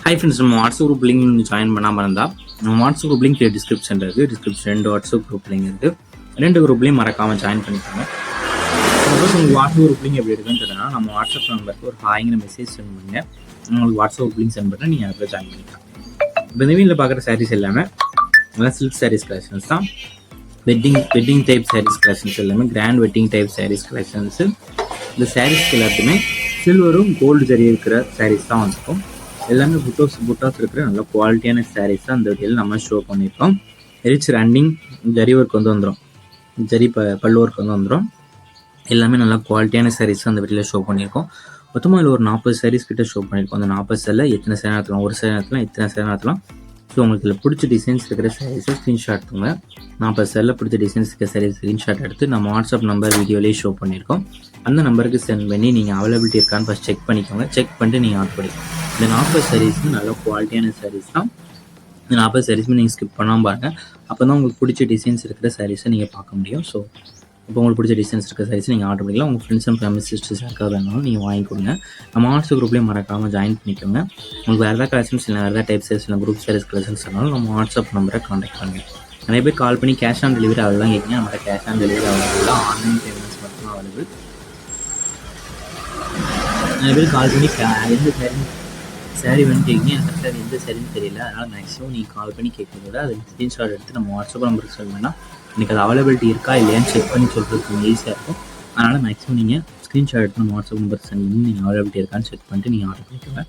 Hi friends, நம்ம WhatsApp group link நீங்கள் join பண்ணாமல் இருந்தால் நம்ம வாட்ஸ்அப் குரூப் லிங்க் டிஸ்கிரிப்ஷன் இருக்குது. டிஸ்கிரிப்ஷன் 2 வாட்ஸ்அப் குரூப் லிங்க் இருக்குது. 2 குரூப்லையும் மறக்காமல் ஜாயின் பண்ணிக்கோங்க. சப்போஸ் உங்களுக்கு வாட்ஸ்அப் குரூப் லிங்க் எப்படி இருக்குன்னு தெரியலனா நம்ம வாட்ஸ்அப் நம்பருக்கு ஒரு ஹாய்ங்கிற மெசேஜ் சென்ட் பண்ணுங்க. உங்களுக்கு வாட்ஸ்அப் குரூப் லிங்க் சென்ட் பண்ணால் நீங்கள் அதில் ஜாயின் பண்ணிக்கலாம். இப்போ இந்த வீட்டில் பார்க்குற சாரீஸ் எல்லாமே சில்க் சாரீஸ் கலெக்ஷன்ஸ் தான். வெட்டிங் டைப் சாரீஸ் கலெக்ஷன்ஸ் எல்லாமே grand wedding type sarees collections. இந்த சாரீஸ்க்கு எல்லாத்துமே சில்வரும் கோல்டு ஜரி இருக்கிற சாரீஸ் தான் வந்துருக்கும். எல்லாமே புட்டாஸ் இருக்கிற நல்ல குவாலிட்டியான சாரீஸ் தான் இந்த வீடியோவில் நம்ம ஷோ பண்ணியிருக்கோம். ரிச் ரன்னிங் ஜரி ஒர்க் வந்துடும், ஜரி பல்லு ஒர்க் வந்துடும். எல்லாமே நல்லா குவாலிட்டியான சாரீஸ் தான் அந்த வீடியோவில் ஷோ பண்ணியிருக்கோம். மொத்தமாக இதில் ஒரு 40 சாரீஸ் கிட்ட ஷோ பண்ணியிருக்கோம். அந்த 40 சேரில் எத்தனை சேரி நடத்தலாம், ஒரு சேரி நடத்தலாம், எத்தனை சேரி நடத்தலாம். ஸோ உங்களுக்கு இதில் பிடிச்ச டிசைன்ஸ் இருக்கிற சாரீஸை ஸ்க்ரீன்ஷாட் எடுத்துங்க. 40 சேரில் பிடிச்ச டிசைன்ஸ் இருக்கிற சாரீஸ் ஸ்க்ரீன்ஷாட் எடுத்து நம்ம வாட்ஸ்அப் நம்பர் வீடியோலேயே ஷோ பண்ணியிருக்கோம். அந்த நம்பருக்கு சென்ட் பண்ணி நீங்கள் அவைலபிலிட்டி இருக்கான்னு ஃபஸ்ட் செக் பண்ணிக்கோங்க. செக் பண்ணிட்டு நீங்கள் ஆர்டர் பண்ணிக்கோங்க. இந்த 40 சாரீஸும் நல்ல குவாலிட்டியான சாரீஸ் தான். இந்த 40 சாரீஸுமே நீங்கள் ஸ்கிப் பண்ணாமல் பாருங்கள். அப்போ தான் உங்களுக்கு பிடிச்ச டிசைன்ஸ் இருக்கிற சாரீஸை நீங்கள் பார்க்க முடியும். ஸோ இப்போ உங்களுக்கு பிடிச்ச டிசைன்ஸ் இருக்கிற சாரீஸ் நீங்கள் ஆர்டர் பண்ணிக்கலாம். உங்கள் ஃப்ரெண்ட்ஸ் அண்ட் ஃபேமிலி சிஸ்டர்ஸ் யாருக்காக வேணாலும் நீங்கள் வாங்கிக்கோங்க. நம்ம வாட்ஸ்அப் குரூப்லேயும் மறக்காமல் ஜாயின் பண்ணிக்கோங்க. உங்களுக்கு வேறு ஏதாவது கலெக்ஷன்ஸ் இல்லை, வேறு ஏதாவது டைப் சாரீஸ் இல்லை, குரூப் சாரீஸ் கலெக்ஷன்ஸ் இருந்தாலும் நம்ம வாட்ஸ்அப் நம்பரை கான்டாக்ட் பண்ணுங்கள். நிறைய பேர் கால் பண்ணி கேஷ் ஆன் டெலிவரி அதெல்லாம் கேட்குங்க. நம்மகிட்ட cash on delivery available, online payments மட்டும் அவைலபிள். நிறைய பேர் கால் பண்ணி எந்த சாரீ வேணும் கேட்குங்க. எனக்கு கரெக்டாக எந்த சாரின்னு தெரியல. அதனால் மேக்ஸிமம் நீங்கள் கால் பண்ணி கேட்குறத விட அது ஸ்க்ரீன்ஷாட் எடுத்து நம்ம வாட்ஸ்அப் நம்பருக்கு சென்ட் பண்ணால் எனக்கு அது அவைலபிலிட்டி இருக்கா இல்லையான்னு செக் பண்ணி சொல்கிறதுக்கு கொஞ்சம் ஈஸியாக இருக்கும். அதனால் மேக்ஸிமம் நீங்கள் ஸ்க்ரீன்ஷாட் எடுத்து நம்ம வாட்ஸ்அப் நம்பருக்கு சென்ட் பண்ணி நீங்கள் அவைலபிலிட்டி இருக்கான்னு செக் பண்ணிட்டு நீங்கள் ஆர்டர் பண்ணிக்கோங்க.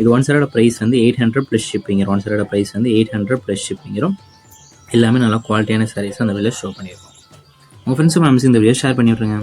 இது ஒன் சாரோட ப்ரைஸ் வந்து 800 + ஷிப்பிங். ஒன் சாரோட ப்ரைஸ் வந்து 800 + ஷிப்பிங். எல்லாமே நல்லா குவாலிட்டியான சாரீஸ் அந்த வீடியோ ஷோ பண்ணியிருக்கோம். உங்கள் ஃப்ரெண்ட்ஸும் ஃபேமிலிஸ் இந்த வீடியோ ஷேர் பண்ணி விட்ருங்க.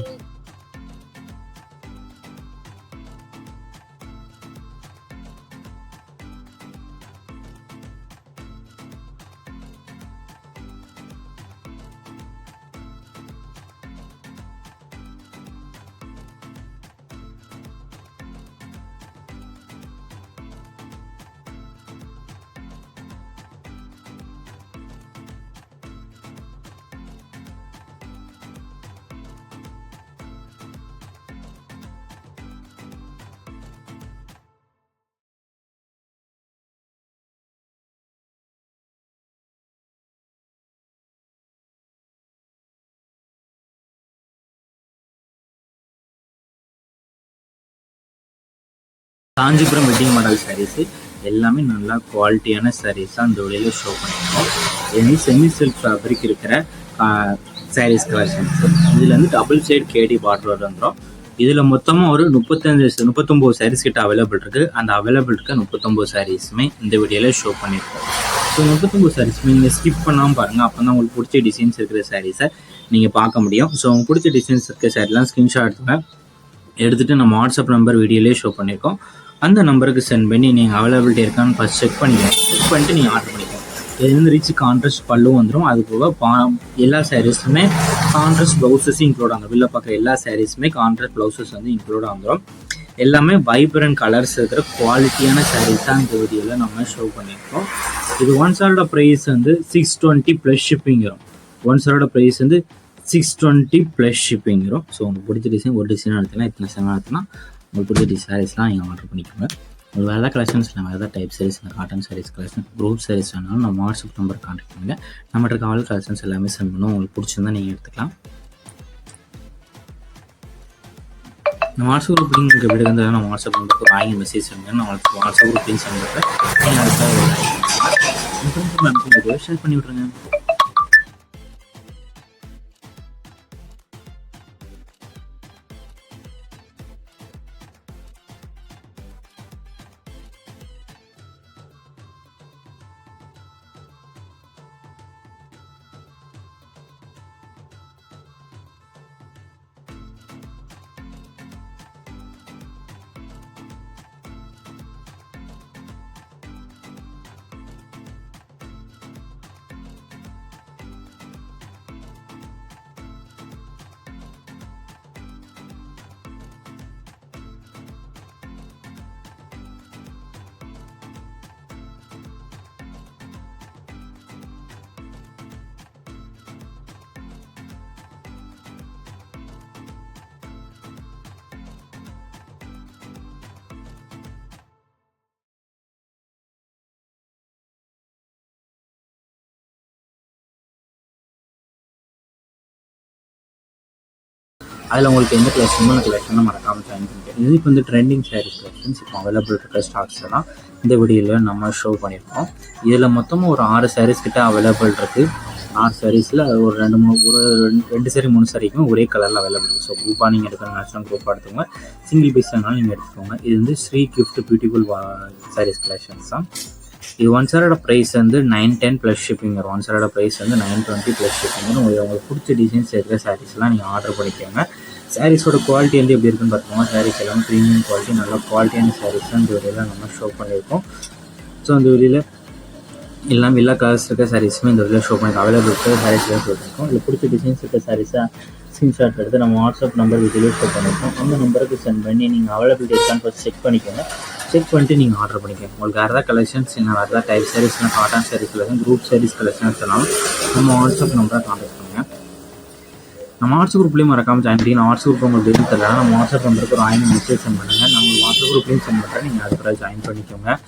காஞ்சிபுரம் வெட்டிங் மாடல் சாரீஸு எல்லாமே நல்லா குவாலிட்டியான சாரீஸாக அந்த வழியில் ஷோ பண்ணியிருக்கோம். இது செமி சில்க் ஃபேப்ரிக் இருக்கிற சாரீஸ் கலெக்ஷன்ஸ். இதில் வந்து டபுள் சைடு கேடி பார்டர் வந்துடும். இதில் மொத்தமாக ஒரு 39 சாரீஸ் கிட்ட அவைலபிள் இருக்குது. அந்த அவைலபிள் இருக்க 39 சாரீஸுமே இந்த வீடியோவில் ஷோ பண்ணியிருக்கோம். ஸோ 39 சாரீஸுமே நீங்கள் ஸ்கிப் பண்ணாமல் பாருங்கள். அப்போ தான் உங்களுக்கு பிடிச்ச டிசைன்ஸ் இருக்கிற சாரீஸை நீங்கள் பார்க்க முடியும். ஸோ உங்களுக்கு பிடிச்ச டிசைன்ஸ் இருக்கிற சாரீலாம் ஸ்க்ரீன்ஷாட் எடுத்துகிட்டு நம்ம வாட்ஸ்அப் நம்பர் வீடியோலேயே ஷோ பண்ணியிருக்கோம். அந்த நம்பருக்கு சென்ட் பண்ணி நீங்கள் அவைலபிலிட்டி இருக்கான்னு ஃபஸ்ட் செக் பண்ணிட்டு நீங்கள் ஆர்டர் பண்ணிக்கோங்க. இது வந்து ரிச் கான்ட்ராஸ்ட் பல்லும் வந்துடும். அது போக எல்லா சாரீஸுமே கான்ட்ராஸ்ட் ப்ளவுசஸும் இன்க்ளூட் ஆகும். வெளில பார்க்குற எல்லா சாரீஸுமே கான்ட்ராஸ்ட் ப்ளவுசஸ் வந்து இன்க்ளூட் வந்துடும். எல்லாமே வைப்ரண்ட் கலர்ஸ் இருக்கிற குவாலிட்டியான சாரீஸ் தான் இந்த வீடியோவில் நம்ம ஷோ பண்ணியிருக்கோம். இது ஒன் சாரோட ப்ரைஸ் வந்து 620 + ஷிப்பிங் வரும். ஒன் சாரோட ப்ரைஸ் வந்து 620 + ஷிப்பிங் வரும். ஸோ உங்களுக்கு பிடிச்ச டிசைன் ஒரு டிசைனாக எடுத்துக்கலாம், இத்தனை சேனல் எடுத்துனா உங்களுக்கு பிடிச்ச சாரீஸ்லாம் நீங்கள் ஆர்டர் பண்ணிக்கோங்க. உங்களுக்கு வேறு ஏதாவது கலெக்ஷன்ஸ் இல்லை, வேறு ஏதாவது டைப் சாரீஸ் இல்லை, cotton saris collection, group sarees வேணாலும் நம்ம வாட்ஸ்அப் நம்பர் கான்டாக்ட் பண்ணுங்கள். நம்மகிட்ட இருக்க ஆல் கலெக்ஷன்ஸ் எல்லாமே சென்ட் பண்ணுவோம். உங்களுக்கு பிடிச்சிருந்தா நீங்கள் எடுத்துக்கலாம். நம்ம வாட்ஸ்அப் குரூப் லிங்க் எப்படி இருந்தாலும் நம்ம வாட்ஸ்அப் நம்பருக்கு வாங்கி மெசேஜ் பண்ணுங்கள். நான் உங்களுக்கு வாட்ஸ்அப் குரூப் லிங்க் சென்ட் பண்ணுறேன். நீங்கள் அதுக்காக ஷேர் பண்ணி விட்ருங்க. அதில் உங்களுக்கு எந்த கலெக்ஷனுமோ அந்த கலெக்ஷனை மறக்காமல் ஜாயின் பண்ணிக்கோங்க. இது இப்போ வந்து ட்ரெண்டிங் சாரீஸ் கலெக்ஷன்ஸ் இப்போ அவைலபிள் இருக்கிற ஸ்டாக்ஸை தான் இந்த வீடியோவில் நம்ம ஷோ பண்ணியிருக்கோம். இதில் மொத்தமாக ஒரு 6 சாரீஸ் கிட்ட அவைலபிள் இருக்குது. 6 சாரீஸில் ஒரு 2 சாரி 3 சாரிக்குமே ஒரே கலரில் அவைலபிள் இருக்குது. ஸோ குரூப்பாக நீங்கள் எடுக்கிற நேஷனல் குரூப்பாக எடுத்துக்கோங்க, சிங்கிள் பீஸ் வேணாலும் நீங்கள் எடுத்துக்கோங்க. இது வந்து Sri gift beautiful sarees collections தான். இது 1 சாரோட ப்ரைஸ் வந்து 910 ப்ளஸ் ஷிப்பிங் வரும். 1 சாரோட ப்ரைஸ் வந்து 920 ப்ளஸ் ஷிப்பிங் வரும். உங்களுக்கு பிடிச்ச டிசைன்ஸ் இருக்கிற சாரீஸ்லாம் நீங்கள் ஆர்டர் பண்ணிக்கோங்க. சாரீஸோட குவாலிட்டி வந்து எப்படி இருக்குன்னு பார்த்துக்கோங்க. சாரீஸ் எல்லாம் ப்ரீமியம் குவாலிட்டி, நல்ல குவாலிட்டியான சாரீஸ் தான் இந்த வீடியோவில் நம்ம ஷோ பண்ணியிருக்கோம். ஸோ அந்த வீடியோவில் எல்லா கலர்ஸ் இருக்க சாரீஸுமே இந்த வீடியோவில் ஷோ பண்ணியிருக்கோம். அவைலபிள் இருக்கிற சாரீஸ்லாம் ஷோ பண்ணியிருக்கோம். இல்லை பிடிச்ச டிசைன்ஸ் இருக்க சாரீஸை ஸ்க்ரீன்ஷாட் எடுத்து நம்ம வாட்ஸ்அப் நம்பர் வீடியோவில் ஷோ பண்ணியிருக்கோம். அந்த நம்பருக்கு சென்ட் பண்ணி நீங்கள் அவைலபிலிட்டி இருக்கான்னு ஃபஸ்ட் செக் பண்ணிக்கோங்க. செக் பண்ணிட்டு நீங்கள் ஆர்டர் பண்ணிக்கோங்க. உங்களுக்கு வேறு ஏதாவது கலெக்ஷன்ஸ், இல்லை வேறு ஏதாவது டைப் சாரீஸ்லாம், cotton saris collection, group saris collections சொன்னாலும் நம்ம வாட்ஸ்அப் நம்பரை கான்டாக்ட் பண்ணுங்கள். நம்ம வாட்ஸ்அப் குரூப்லேயும் மறக்காமல் ஜாயின் பண்ணி, நான் வாட்ஸ்அப் குரூப் உங்களுக்கு டெய்லி தரலாம். நம்ம வாட்ஸ்அப் நம்பருக்கு ஒரு 1000 மெசேஜ் சென்ட் பண்ணுங்கள். நம்ம வாட்ஸ்அப் குரூப்லேயும் சென்ட் பண்ணுறேன், நீங்கள் அதுக்கு ஜாயின் பண்ணிக்கோங்க.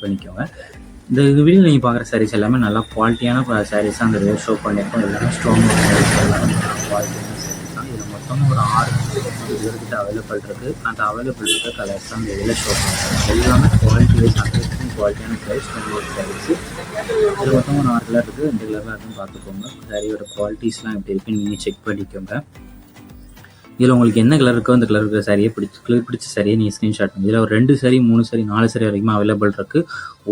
பண்ணிக்கோங்க. இந்த வீடியோ நீங்கள் பார்க்குற சாரீஸ் எல்லாமே நல்லா குவாலிட்டியான சாரீஸ் தான் அந்த வீடியோ ஷோ பண்ணியிருக்கோம். எல்லாமே ஸ்ட்ராங் சாரீஸ், எல்லாமே குவாலிட்டியான சாரீஸ் தான். இதில் மொத்தமாக ஒரு 6 பேர்கிட்ட அவைலபிள் இருக்குது. அந்த அவைலபிள் இருக்க கலர்ஸ் தான் இந்த வீடியோ ஷோ பண்ணியிருக்கோம். எல்லாமே குவாலிட்டி வைஸ் 100% குவாலிட்டியான சாரீஸ், ஸ்ட்ராங் சாரீஸ். இதில் மொத்தமாக ஒரு 6 கலர் இருக்குது. 2 கலராக இருக்குன்னு பார்த்துக்கோங்க. சாரியோட குவாலிட்டிஸ்லாம் எப்படி இருக்குன்னு நீங்கள் செக் பண்ணிக்கோங்க. இதில் உங்களுக்கு என்ன கலர் இருக்கோ அந்த கலர் இருக்கிற சாரியை பிடிச்ச சாரியை நீங்கள் ஸ்க்ரீன்ஷாட் பண்ணி, இதில் ஒரு 2 சாரி 3 சாரி 4 சாரி வரைக்கும் அவைலபிள் இருக்குது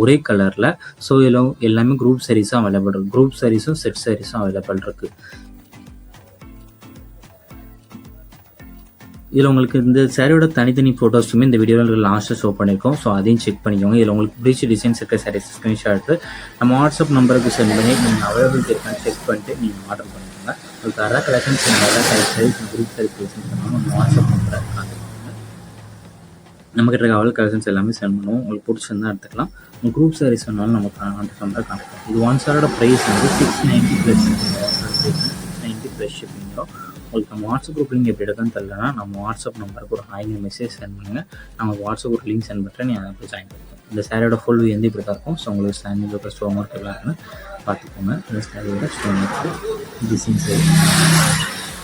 ஒரே கலரில். ஸோ இதில் எல்லாமே குரூப் சாரீஸும் அவைலபிள் இருக்குது. குரூப் சாரீஸும் செட் சாரீஸும் அவைலபிள் இருக்குது. இதில் உங்களுக்கு இந்த சாரியோட தனித்தனி ஃபோட்டோஸுமே இந்த வீடியோவில் லாஸ்ட்டாக ஷோ பண்ணியிருக்கோம். ஸோ அதையும் செக் பண்ணிக்கோங்க. இதில் உங்களுக்கு பிடிச்ச டிசைன்ஸ் இருக்க சாரீஸ் ஸ்க்ரீன்ஷாட் எடுத்து நம்ம வாட்ஸ்அப் நம்பருக்கு சென்ட் பண்ணி நீங்கள் அவைலபிள் இருக்கான்னு செக் பண்ணிட்டு நீங்கள் ஆர்டர் பண்ணிக்கோங்க. உங்களுக்கு வேறு கலெக்ஷன்ஸ், வேறு சாரீஸ், குரூப் சாரீஸ் கலெக்ஷன்ஸ் பண்ணாலும் நம்ம வாட்ஸ்அப் நம்பரை கான்டாக்ட் பண்ணுங்கள். நம்மக்கிட்ட இருக்க அவ்வளோ கலெக்ஷன்ஸ் எல்லாமே சென்ட் பண்ணுவோம். உங்களுக்கு பிடிச்சிருந்தா எடுத்துக்கலாம். உங்கள் குரூப் சாரீஸ் வேணாலும் நம்ம கான்டாக்ட் நம்பரை கான்டாக்ட் பண்ணுவோம். இது 1 சாரோட ப்ரைஸ் வந்து 690 ப்ளஸ் 690 ப்ளஸ் ஷிப்பிங் வரும். உங்களுக்கு நம்ம வாட்ஸ்அப் குரூப் லிங்க் எப்படி எடுக்குன்னு தெரியலனா நம்ம வாட்ஸ்அப் நம்பருக்கு ஒரு 1000 மெசேஜ் சென்ட் பண்ணுங்கள். நம்ம வாட்ஸ்அப் குரூப் லிங்க் சென்ட் பண்ணுறேன், நீங்கள் அதை போய் ஜாயின் பண்ணிக்கோங்க. இந்த சாரியோட ஃபுல் வியூ வந்து இப்படி தான் இருக்கும். ஸோ உங்களுக்கு சாண்டிலோட ஸ்டோன் ஒர்க் எல்லாருன்னு பார்த்துக்கோங்க. இந்த சாரியோட ஸ்டோன் ஒர்க் டிசைன்ஸ்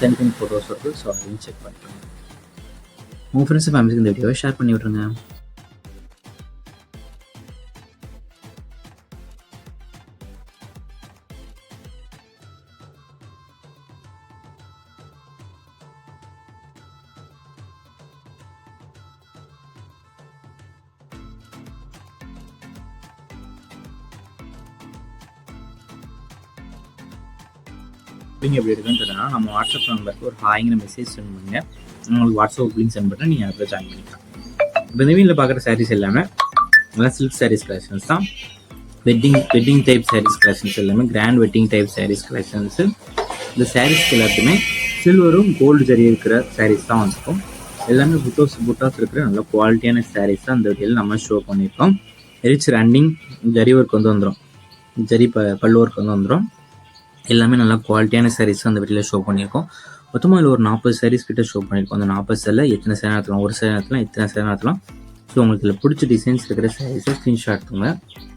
தனித்தனி ஃபோட்டோஸ் இருக்குது. ஸோ அதையும் செக் பண்ணிக்கோங்க. உங்கள் ஃப்ரெண்ட்ஸ் ஃபேமிலிக்கு இந்த வீடியோவை ஷேர் பண்ணி விட்ருங்க. லிங்க் எப்படி இருக்குன்னு தெரியலனா நம்ம வாட்ஸ்அப் நம்பருக்கு ஒரு ஹாய்ங்கிற மெசேஜ் சென்ட் பண்ணுங்கள். உங்களுக்கு வாட்ஸ்அப் லிங்க் சென்ட் பண்ணுறேன், நீங்கள் அதில் ஜாயின் பண்ணிக்கலாம். இப்போ இந்த வீட்டில் பார்க்குற சாரீஸ் எல்லாமே நல்லா சில்க் சாரீஸ் கலெக்ஷன்ஸ் தான். வெட்டிங் டைப் சாரீஸ் கலெக்ஷன்ஸ் எல்லாமே grand wedding type sarees collections. இந்த சாரீஸ்க்கு எல்லாத்துக்குமே சில்வரும் கோல்டு ஜரி இருக்கிற சாரீஸ் தான் வந்திருக்கும். எல்லாமே புட்டாஸ் இருக்கிற நல்ல குவாலிட்டியான சாரீஸ் தான் இந்த வீடியோவில் நம்ம ஷோ பண்ணியிருக்கோம். ரிச் ரன்னிங் ஜரி ஒர்க் வந்து வந்துடும், ஜரி பல்லு ஒர்க் வந்து வந்துடும். எல்லாமே நல்லா குவாலிட்டியான சாரீஸ் அந்த வீட்டில் ஷோ பண்ணியிருக்கோம். மொத்தமாக இதில் ஒரு 40 சாரீஸ் கிட்ட ஷோ பண்ணியிருக்கோம். அந்த 40 சாரியில் எத்தனை சேரி நடத்தலாம், ஒரு சேரி நடத்தலாம், எத்தனை சேரி நடத்தலாம், ஸோ உங்களுக்கு இதில் பிடிச்ச டிசைன்ஸ் இருக்கிற சாரீஸை ஸ்க்ரீன்ஷாட் எடுத்துங்க.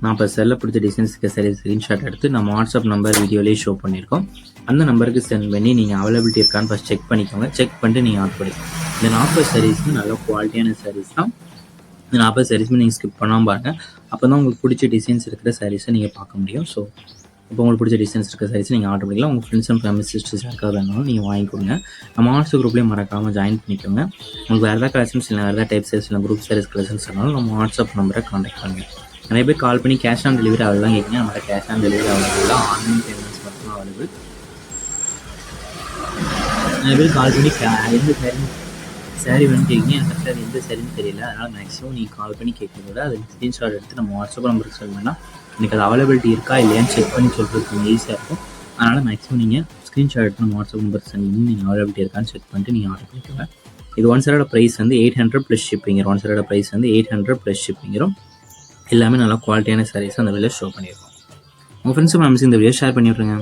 நான் இப்போ செல்லில் பிடிச்ச டிசைன்ஸ் இருக்கிற சாரீஸ் ஸ்க்ரீன்ஷாட் எடுத்து நம்ம வாட்ஸ்அப் நம்பர் வீடியோலேயே ஷோ பண்ணியிருக்கோம். அந்த நம்பருக்கு சென்ட் பண்ணி நீங்கள் அவைலபிலிட்டி இருக்கான்னு ஃபஸ்ட் செக் பண்ணிக்கோங்க. செக் பண்ணிட்டு நீங்கள் ஆர்டர் பண்ணிக்கோங்க. இந்த 40 சாரீஸும் நல்ல குவாலிட்டியான சாரீஸ் தான். இந்த 40 சாரீஸுமே நீங்கள் ஸ்கிப் பண்ணாமல் பாருங்கள். அப்போ தான் உங்களுக்கு பிடிச்ச டிசைன்ஸ் இருக்கிற சாரீஸை நீங்கள் பார்க்க முடியும். ஸோ இப்போ உங்களுக்கு பிடிச்ச டிசைன்ஸ் இருக்கிற சாரீஸ் நீங்கள் ஆர்டர் பண்ணிக்கலாம். உங்கள் ஃப்ரெண்ட்ஸ் அண்ட் ஃபேமிலி சிஸ்டர்ஸ் யாருக்காவது வேணாலும் நீங்கள் வாங்கி கொடுங்க. நம்ம வாட்ஸ்அப் குரூப்லேயும் மறக்காமல் ஜாயின் பண்ணிக்கோங்க. உங்களுக்கு வேறு ஏதாவது கலெக்ஷன்ஸ் இல்லை, வேறு ஏதாவது டைப் சாரீஸ் இல்லை, குரூப் சாரீஸ் கலெக்ஷன்ஸ் இருந்தாலும் நம்ம வாட்ஸ்அப் நம்பரை கான்டாக்ட் பண்ணுங்கள். நிறைய பேர் கால் பண்ணி கேஷ் ஆன் டெலிவரி அவ்வளோதான் கேட்குங்க. நம்மகிட்ட கேஷ் ஆன் டெலிவரி அவ்வளோ ஆன்லைன் பேமெண்ட்ஸ் மட்டும் அவைலபிள். நிறைய பேர் கால் பண்ணி எந்த சாரீ வேணும் கேட்குங்க. எனக்கு கரெக்டாக எந்த சாரின்னு தெரியல. அதனால் மேக்ஸிமம் நீங்கள் கால் பண்ணி கேட்குறத விட அது ஸ்க்ரீன்ஷாட் எடுத்து நம்ம வாட்ஸ்அப் நம்பருக்கு சொல்லணும்னா எனக்கு அது அவைலபிலிட்டி இருக்கா இல்லையான்னு செக் பண்ணி சொல்கிறதுக்கு கொஞ்சம் ஈஸியாக இருக்கும். அதனால் மேக்ஸிமம் நீங்கள் ஸ்க்ரீன்ஷாட் எடுத்து நம்ம வாட்ஸ்அப் நம்பருக்கு சென்ட் பண்ணி நீங்கள் அவைலபிலிட்டி இருக்கான்னு செக் பண்ணிட்டு நீங்கள் ஆர்டர் பண்ணிக்கோங்க. இது ஒன் சைடோட ப்ரைஸ் வந்து 800 ப்ளஸ் ஷிப்பிங். ஒன் சைடோட ப்ரைஸ் வந்து 800 ப்ளஸ் ஷிப்பிங்கிறோம். எல்லாமே நல்லா குவாலிட்டியான சாரீஸ் அந்த வீடியோ ஷோ பண்ணியிருக்கோம். உங்கள் ஃப்ரெண்ட்ஸும் ஃபேமிலிஸ் இந்த வீடியோ ஷேர் பண்ணி விட்ருங்க.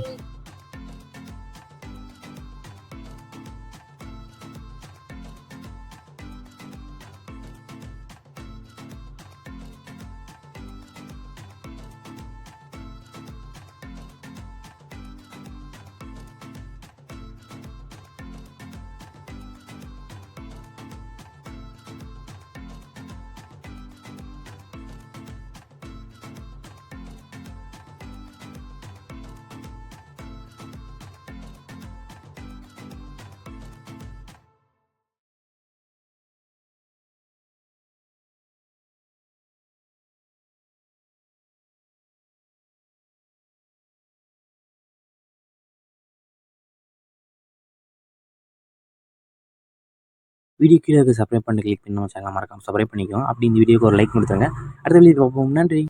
வீடியோ கீழே சப்ஸ்கிரைப் பண்ணி கிளிக் பண்ணி நம்ம சேனலை மறக்காம சப்ஸ்கிரைப் பண்ணிக்கோங்க. அப்படி இந்த வீடியோக்கு ஒரு லைக் கொடுத்தாங்க. அடுத்த வீடியோ பார்ப்போம். நன்றி.